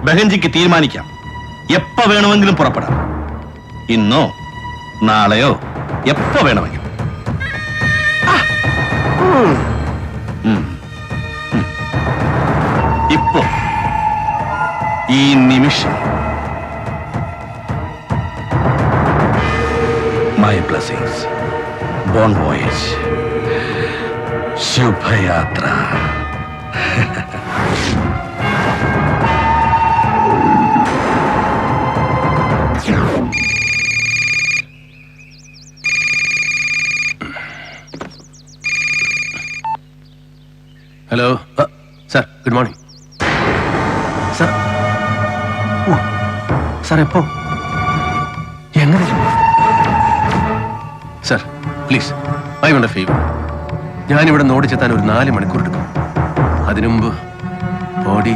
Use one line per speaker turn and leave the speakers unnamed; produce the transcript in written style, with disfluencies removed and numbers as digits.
ബഹൻജിക്ക് തീരുമാനിക്കാം. എപ്പ വേണമെങ്കിലും പുറപ്പെടാം. ഇന്നോ നാളെയോ എപ്പ വേണമെങ്കിലും. ഇപ്പോ ഈ നിമിഷം. My blessings. Bon voyage. ശുഭയാത്ര.
Hello sir, good morning sir. Sir എപ്പോ? എങ്ങനെ? Sir please, I want a favour. ഞാനിവിടെ ഓടിച്ചെത്താൻ ഒരു 4 മണിക്കൂർ എടുക്കും. അതിനുമുമ്പ് ബോഡി